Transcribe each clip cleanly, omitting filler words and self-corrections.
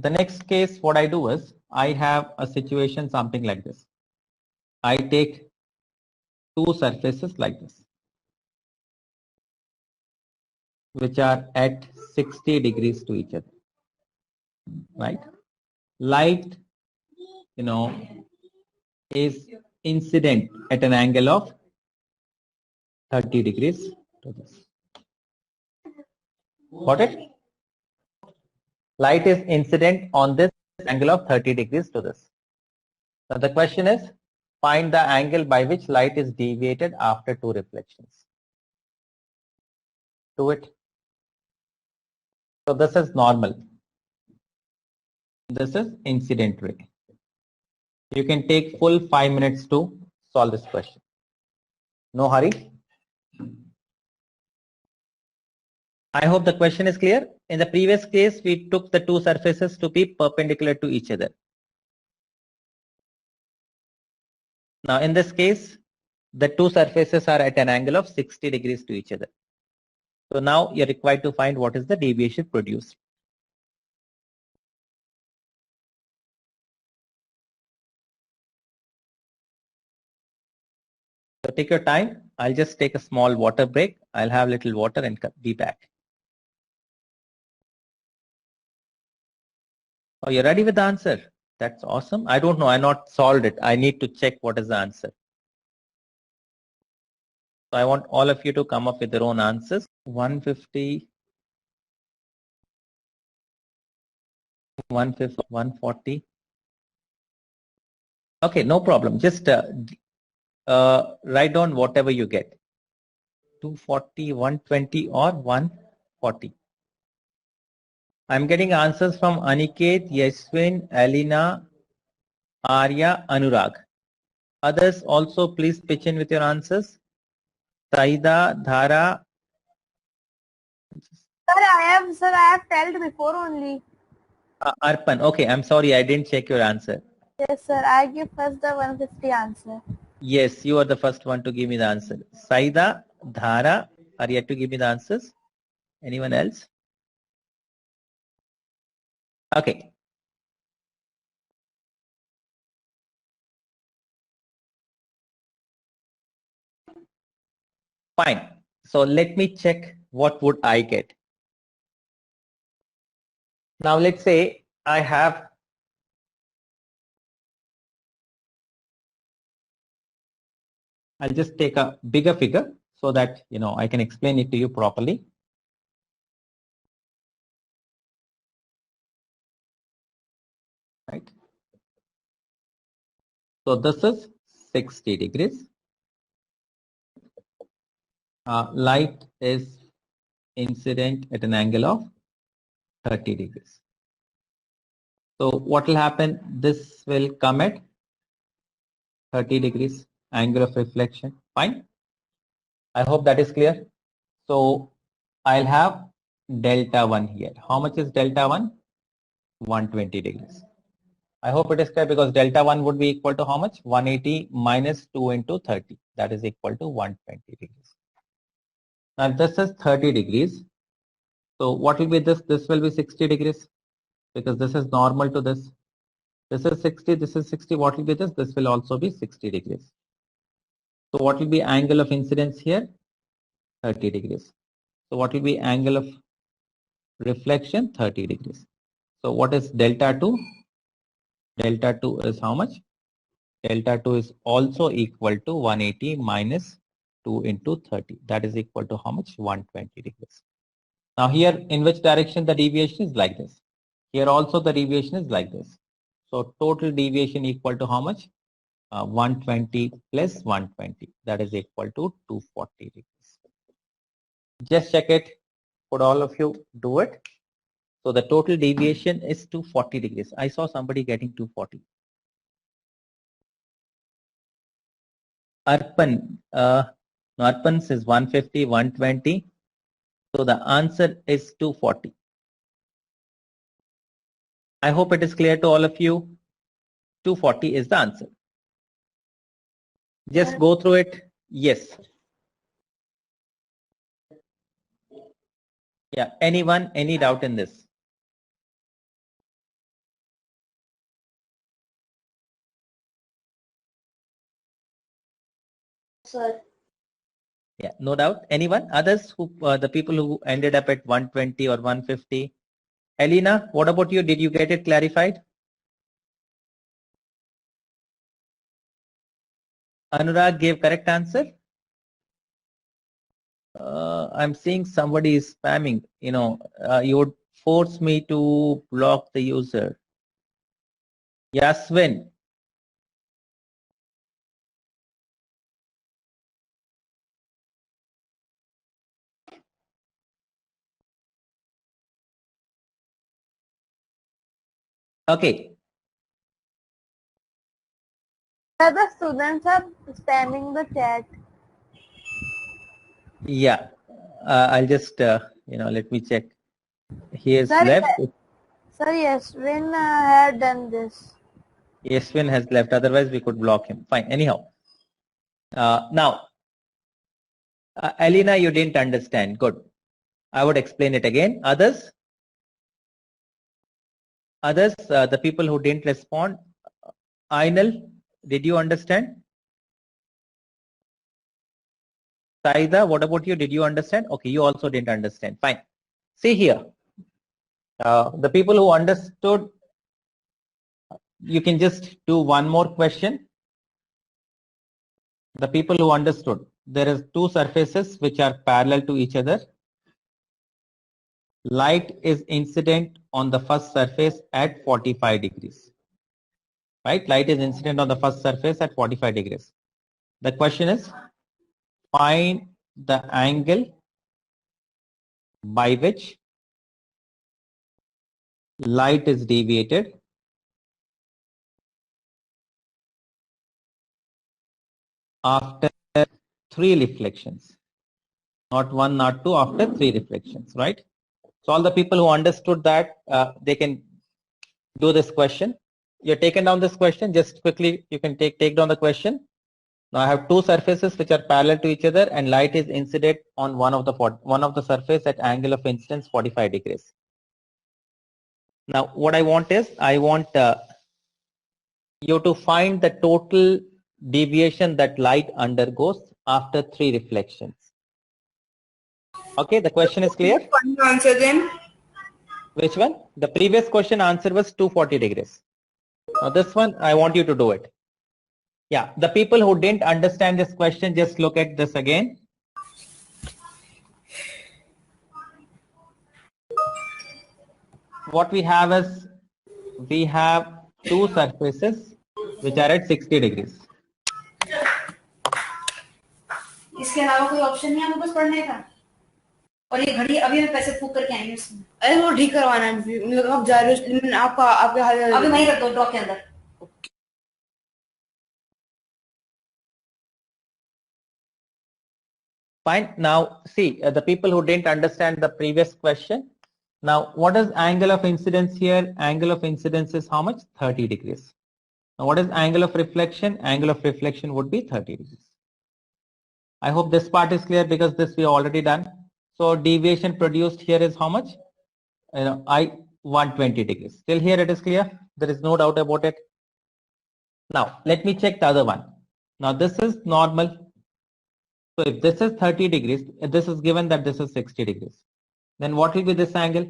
the next case, what I do is I have a situation something like this. I take two surfaces like this, which are at 60 degrees to each other, right? Light, is incident at an angle of 30 degrees to this. Got it? Light is incident on this angle of 30 degrees to this. Now the question is, find the angle by which light is deviated after two reflections. Do it. So this is normal. This is incident ray. You can take full 5 minutes to solve this question. No hurry. I hope the question is clear. In the previous case, we took the two surfaces to be perpendicular to each other. Now in this case, the two surfaces are at an angle of 60 degrees to each other. So now you're required to find what is the deviation produced. So take your time. I'll just take a small water break. I'll have a little water and be back. Oh, you're ready with the answer? That's awesome. I don't know. I not solved it. I need to check what is the answer. So I want all of you to come up with their own answers. 150, 150, 140. Okay, no problem. Just write down whatever you get. 240, 120 or 140. I'm getting answers from Aniket, Yashwin, Alina, Arya, Anurag. Others also please pitch in with your answers. Saida, Dhara. Sir, I have told before only. Arpan. Okay, I'm sorry, I didn't check your answer. Yes, sir. I give first the 150 answer. Yes, you are the first one to give me the answer. Saida, Dhara are yet to give me the answers. Anyone else? Okay. Fine. So let me check what would I get. Now let's say I have I'll just take a bigger figure so that I can explain it to you properly. Right. So this is 60 degrees. Light is incident at an angle of 30 degrees. So what will happen? This will come at 30 degrees angle of reflection. Fine. I hope that is clear. So I'll have delta 1 here. How much is delta 1? 120 degrees. I hope it is clear because delta 1 would be equal to how much? 180 minus 2 into 30. That is equal to 120 degrees. Now this is 30 degrees. So what will be this? This will be 60 degrees because this is normal to this. This is 60, this is 60. What will be this? This will also be 60 degrees. So what will be angle of incidence here? 30 degrees. So what will be angle of reflection? 30 degrees. So what is delta 2? Delta 2 is how much? Delta 2 is also equal to 180 minus 2 into 30. That is equal to how much? 120 degrees. Now here, in which direction the deviation is like this? Here also the deviation is like this. So total deviation equal to how much? 120 plus 120. That is equal to 240 degrees. Just check it. Could all of you do it? So the total deviation is 240 degrees. I saw somebody getting 240. Arpan, Arpan says 150, 120. So the answer is 240. I hope it is clear to all of you. 240 is the answer. Just go through it. Yes. Yeah. Anyone, any doubt in this? Sir. Yeah, no doubt. Anyone? Others who, the people who ended up at 120 or 150? Elena, what about you? Did you get it clarified? Anurag gave correct answer. I'm seeing somebody is spamming. You would force me to block the user. Yaswin. Okay. The students are spamming the chat. Yeah. I'll just, let me check. He has Sir, left. Sir, Yashwin had done this. Yaswin has left. Otherwise, we could block him. Fine. Anyhow. Now, Elena, you didn't understand. Good. I would explain it again. Others, the people who didn't respond. Ainal, did you understand? Saida, what about you? Did you understand? Okay, you also didn't understand. Fine. See here. The people who understood, you can just do one more question. The people who understood, there is two surfaces which are parallel to each other. Light is incident on the first surface at 45 degrees. Right? Light is incident on the first surface at 45 degrees. The question is, find the angle by which light is deviated after 3 reflections. Not 1, not 2, after 3 reflections, right? So all the people who understood that, they can do this question. You're taken down this question, just quickly you can take down the question. Now I have two surfaces which are parallel to each other and light is incident on one of the surface at angle of incidence 45 degrees. Now what I want is, I want you to find the total deviation that light undergoes after 3 reflections. Okay, the question is clear? Answer then. Which one? The previous question answer was 240 degrees. Now this one, I want you to do it. Yeah, the people who didn't understand this question, just look at this again. What we have is, we have two surfaces which are at 60 degrees. इसके अलावा कोई option नहीं है आपके पास पढ़ने का? और ये घड़ी अभी मैं पैसे फूक करके आएंगे उसमें। अरे वो ठीक करवाना है, मतलब आप जा रहे हो, आपके हाथ अभी वहीं रख दो ड्रॉ के अंदर। Fine. Now see, the people who didn't understand the previous question. Now what is angle of incidence here? Angle of incidence is how much? 30 degrees. Now what is angle of reflection? Angle of reflection would be 30 degrees. I hope this part is clear because this we already done. So deviation produced here is how much? 120 degrees. Till here it is clear. There is no doubt about it. Now let me check the other one. Now this is normal. So if this is 30 degrees, this is given that this is 60 degrees. Then what will be this angle?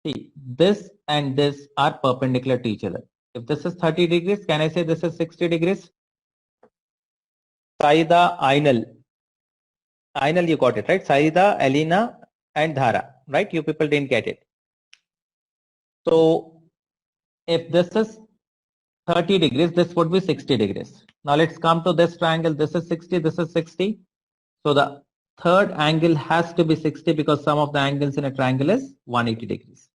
See, this and this are perpendicular to each other. If this is 30 degrees, can I say this is 60 degrees? Saida, Ainal. Ainal, you got it, right? Saida, Elena, and Dhara, right? You people didn't get it. So if this is 30 degrees, this would be 60 degrees. Now let's come to this triangle. This is 60, this is 60. So the third angle has to be 60 because sum of the angles in a triangle is 180 degrees.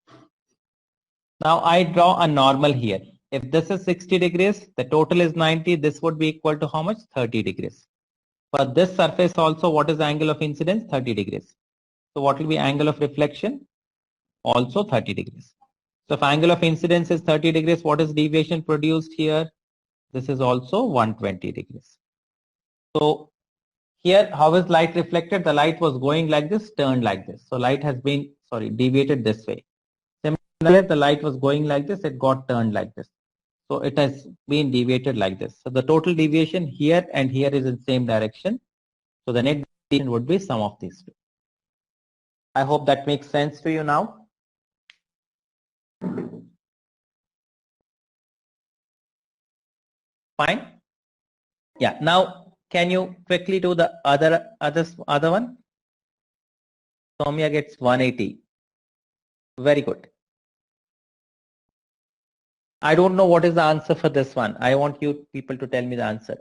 Now I draw a normal here. If this is 60 degrees, the total is 90. This would be equal to how much? 30 degrees. For this surface also, what is the angle of incidence? 30 degrees. So what will be angle of reflection? Also 30 degrees. So if angle of incidence is 30 degrees, what is deviation produced here? This is also 120 degrees. So here, how is light reflected? The light was going like this, turned like this. So light has been, deviated this way. Similarly, the light was going like this, it got turned like this. So it has been deviated like this. So the total deviation here and here is in same direction. So the net deviation would be sum of these two. I hope that makes sense to you now. Fine. Yeah. Now, can you quickly do the other one? Soumya gets 180. Very good. I don't know what is the answer for this one. I want you people to tell me the answer.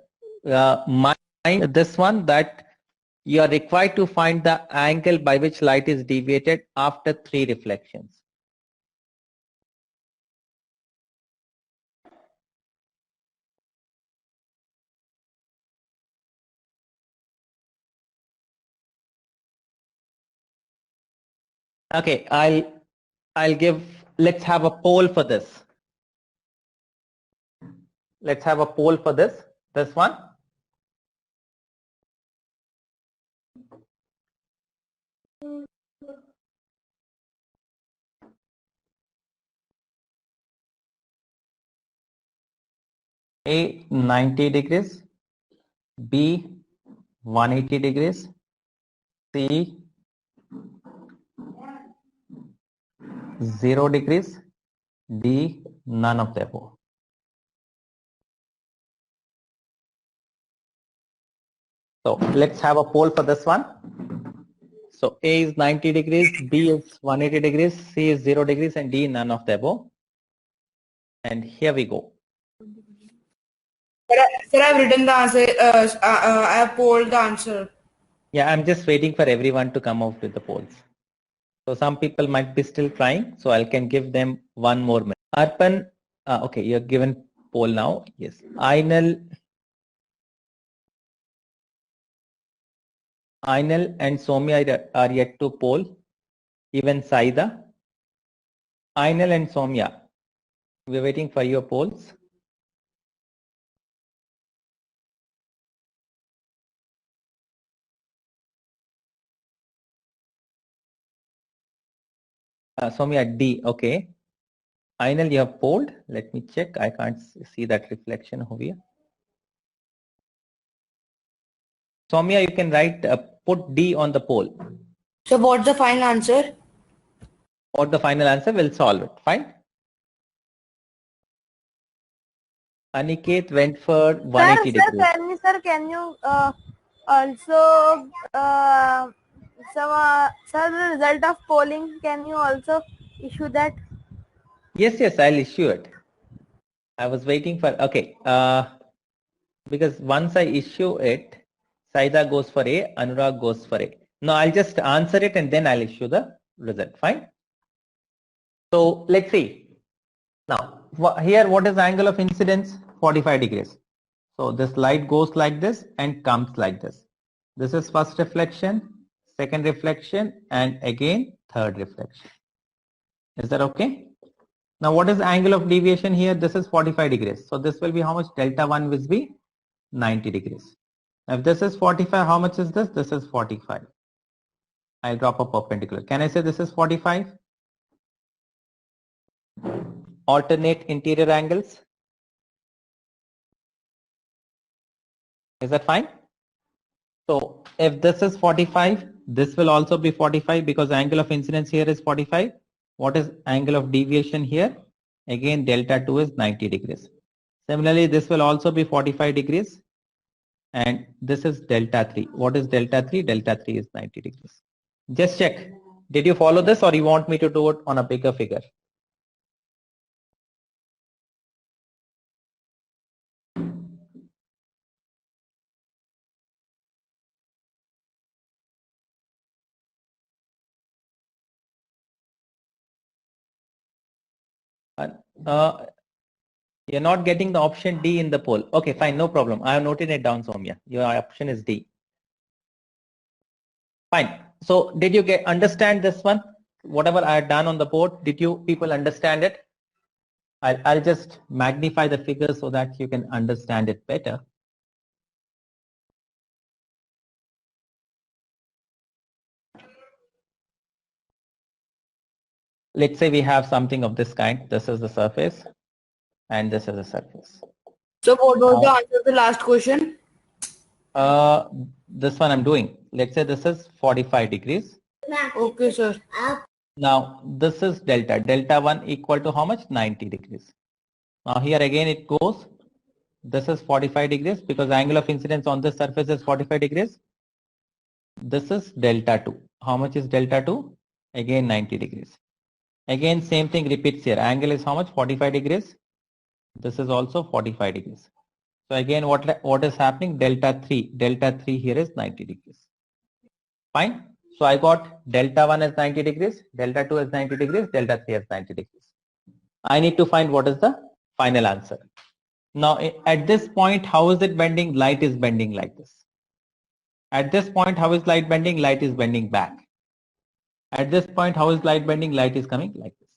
This one, that you are required to find the angle by which light is deviated after 3 reflections. Okay, let's have a poll for this. Let's have a poll for this one. A 90 degrees, B 180 degrees, C 0 degrees, D none of the above. So let's have a poll for this one. So A is 90 degrees, B is 180 degrees, C is 0 degrees, and D none of the above. And here we go. Sir, I've written the answer. I have polled the answer. Yeah, I'm just waiting for everyone to come out with the polls. So some people might be still trying, so I can give them one more minute. Arpan, okay, you're given poll now. Yes. Ainal and Soumya are yet to poll. Even Saida. Ainal and Soumya, we're waiting for your polls. Soumya D, okay. Ainal, you have polled. Let me check. I can't see that reflection over here. Soumya, you can write, put D on the poll. So what's the final answer? What the final answer, we'll solve it. Fine. Aniket went for 180 degrees. Sir, can you also sir, the result of polling, can you also issue that? Yes, I'll issue it. I was waiting for, okay. Because once I issue it, Saida goes for A, Anurag goes for A. No, I'll just answer it and then I'll issue the result. Fine. So let's see. Now, here what is the angle of incidence? 45 degrees. So this light goes like this and comes like this. This is first reflection, second reflection, and again third reflection. Is that okay? Now what is the angle of deviation here? This is 45 degrees. So this will be how much? Delta 1 will be 90 degrees. If this is 45, how much is this? This is 45. I'll drop a perpendicular. Can I say this is 45? Alternate interior angles. Is that fine? So if this is 45, this will also be 45 because angle of incidence here is 45. What is angle of deviation here? Again, delta 2 is 90 degrees. Similarly, this will also be 45 degrees. And this is delta 3. What is delta 3? Delta 3 is 90 degrees. Just check. Did you follow this or you want me to do it on a bigger figure? You're not getting the option D in the poll. Okay, fine, no problem. I have noted it down, Soumya. Your option is D. Fine. So did you understand this one? Whatever I had done on the board, did you people understand it? I'll just magnify the figure so that you can understand it better. Let's say we have something of this kind. This is the surface. and this is the surface. So what was the answer of the last question? This one I'm doing. Let's say this is 45 degrees. Okay, sir. Now this is delta. Delta 1 equal to how much? 90 degrees. Now here again it goes. This is 45 degrees because angle of incidence on this surface is 45 degrees. This is delta 2. How much is delta 2? Again 90 degrees. Again same thing repeats here. Angle is how much? 45 degrees. This is also 45 degrees. So again what is happening? Delta 3. Delta 3 here is 90 degrees. Fine. So I got delta 1 is 90 degrees, delta 2 is 90 degrees, delta 3 is 90 degrees. I need to find what is the final answer. Now at this point, how is it bending? Light is bending like this. At this point, how is light bending? Light is bending back. At this point, how is light bending? Light is coming like this.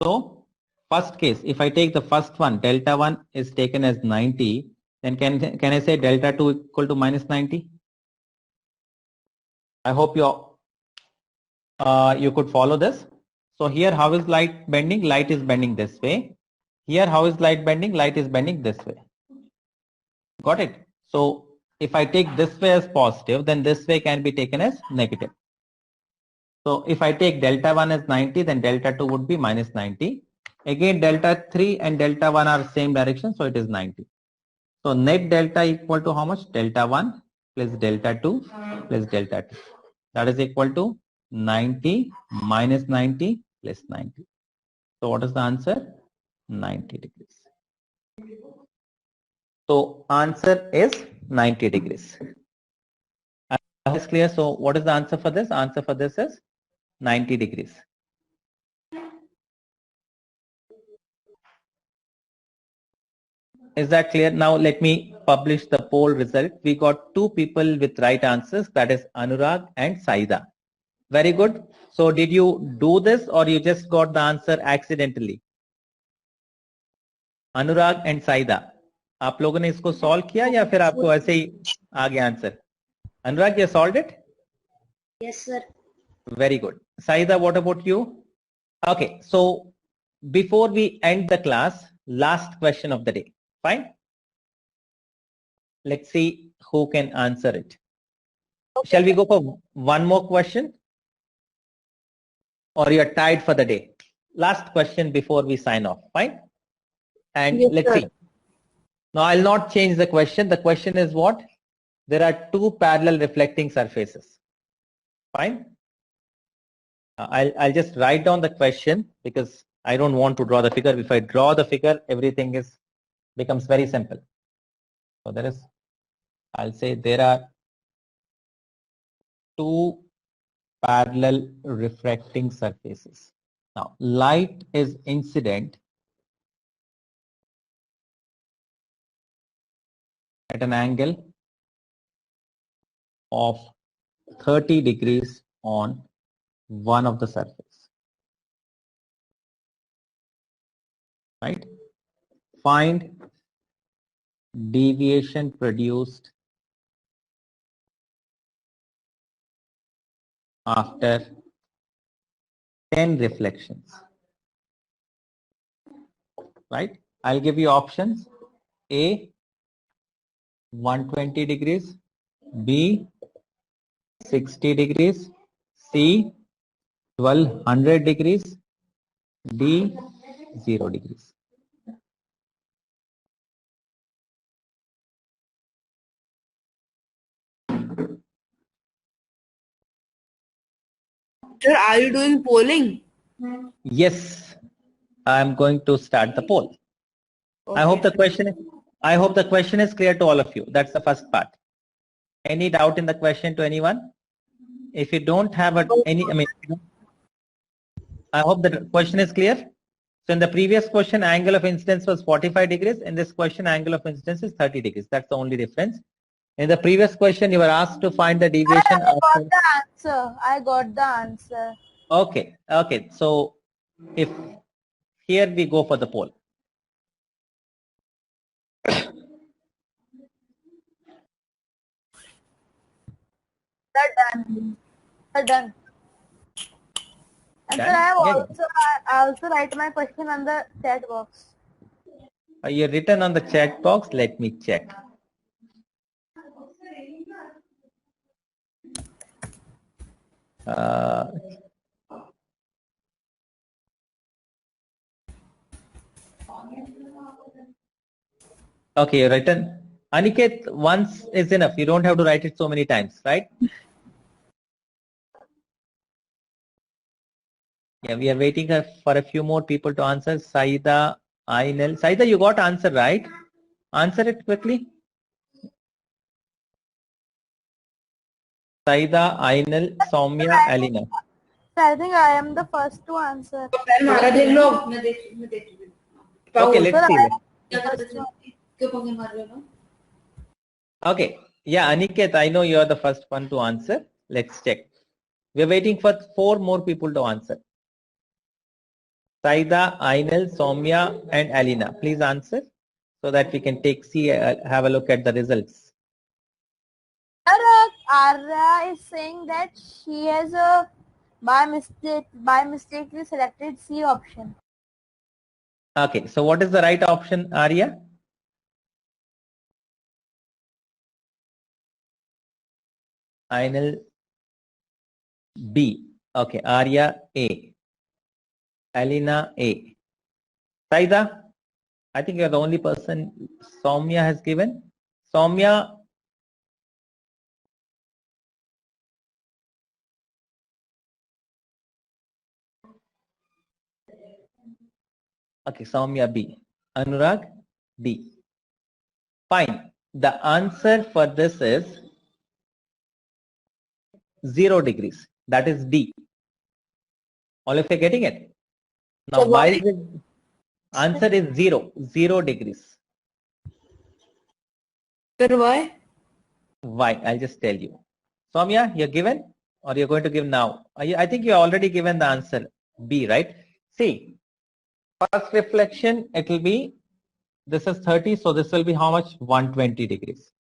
So first case, if I take the first one, delta 1 is taken as 90, then can I say delta 2 equal to minus 90? I hope you could follow this. So here, how is light bending? Light is bending this way. Here, how is light bending? Light is bending this way. Got it? So if I take this way as positive, then this way can be taken as negative. So if I take delta 1 as 90, then delta 2 would be minus 90. Again, delta 3 and delta 1 are same direction, so it is 90. So net delta equal to how much? Delta 1 plus delta 2 plus delta 2. That is equal to 90 minus 90 plus 90. So what is the answer? 90 degrees. So answer is 90 degrees. Is clear? So what is the answer for this? Answer for this is 90 degrees. Is that clear? Now let me publish the poll result. We got two people with right answers, that is Anurag and Saida. Very good. So did you do this or you just got the answer accidentally? Anurag and Saida, आप लोगों ने इसको solve किया या फिर आपको ऐसे ही आ गया answer? Anurag, you solved it? Yes, sir. Very good. Saida, what about you? Okay, so before we end the class, last question of the day. Fine. Let's see who can answer it. Okay. Shall we go for one more question? Or you're tied for the day? Last question before we sign off. Fine. And yes, let's see. Now I'll not change the question. The question is what? There are two parallel reflecting surfaces. Fine. I'll just write down the question because I don't want to draw the figure. If I draw the figure, everything becomes very simple. So I'll say there are two parallel refracting surfaces. Now light is incident at an angle of 30 degrees on one of the surface. Right? Find deviation produced after 10 reflections. Right? I'll give you options. A, 120 degrees, B, 60 degrees, C, 1200 degrees, D, 0 degrees. Sir, are you doing polling? Yes, I'm going to start the poll. Okay. I hope the question is clear to all of you. That's the first part. Any doubt in the question to anyone? If you don't have I hope the question is clear. So in the previous question, angle of incidence was 45 degrees. In this question, angle of incidence is 30 degrees. That's the only difference. In the previous question, you were asked to find the deviation. I got the answer. Okay. Okay. So if here we go for the poll. They're done. They're done. And sir, I also write my question on the chat box. Are you written on the chat box? Let me check. Okay, written. Aniket, once is enough. You don't have to write it so many times, right? Yeah, we are waiting for a few more people to answer. Saida, Ainel. Saida, you got answer, right? Answer it quickly. Saida, Ainel, Soumya, Alina. I think I am the first to answer. Okay, let's see. Let's Okay. Yeah, Aniket, I know you're the first one to answer. Let's check. We're waiting for 4 more people to answer. Saida, Ainel, Soumya, and Alina. Please answer so that we can have a look at the results. Arya is saying that she has by mistakenly selected C option. Okay, so what is the right option, Arya? Ainel, B. Okay, Arya, A. Alina, A. Saida, I think you're the only person Soumya has given. Soumya, okay, Soumya, B. Anurag, D. Fine. The answer for this is 0 degrees. That is D. All of you are getting it? Now, why is it? Answer is 0 degrees. why? Why? I'll just tell you. Soumya, you're given or you're going to give now? I think you already given the answer B, right? See, first reflection, it will be, this is 30, so this will be how much? 120 degrees.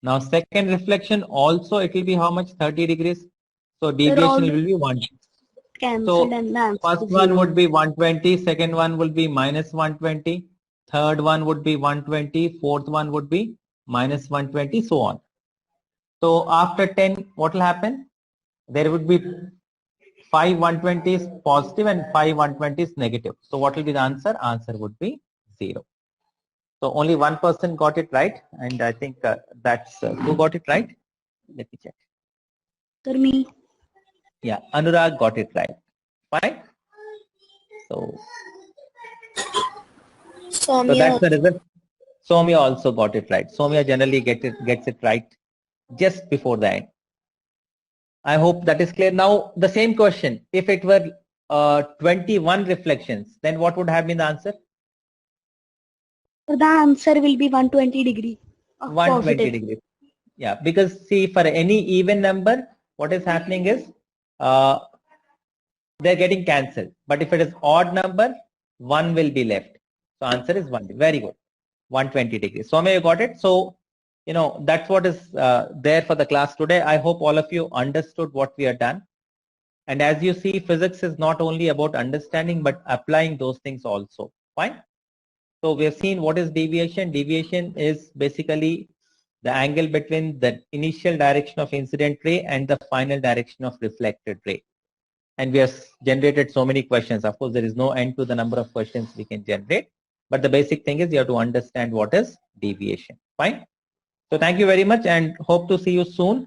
Now, second reflection also, it will be how much? 30 degrees. So deviation will be 1. So first one would be 120, second one will be minus 120, third one would be 120, fourth one would be minus 120, so on. So after 10, what will happen? There would be 5 120s positive and 5 120s negative. So what will be the answer? Answer would be 0. So only one person got it right, and I think that's who got it right. Let me check. Me. Yeah, Anurag got it right. Fine. So that's the result. Soumya also got it right. Soumya generally gets it right just before the end. I hope that is clear. Now the same question. If it were 21 reflections, then what would have been the answer? The answer will be 120 degree. 120 degrees. Yeah, because see, for any even number, what is happening is they're getting cancelled. But if it is odd number, 1 will be left. So answer is 1. Very good. 120 degrees. Soumya, you got it. So, that's what is there for the class today. I hope all of you understood what we have done. And as you see, physics is not only about understanding, but applying those things also. Fine. So we have seen what is deviation. Deviation is basically the angle between the initial direction of incident ray and the final direction of reflected ray. And we have generated so many questions. Of course, there is no end to the number of questions we can generate. But the basic thing is you have to understand what is deviation. Fine. So thank you very much and hope to see you soon.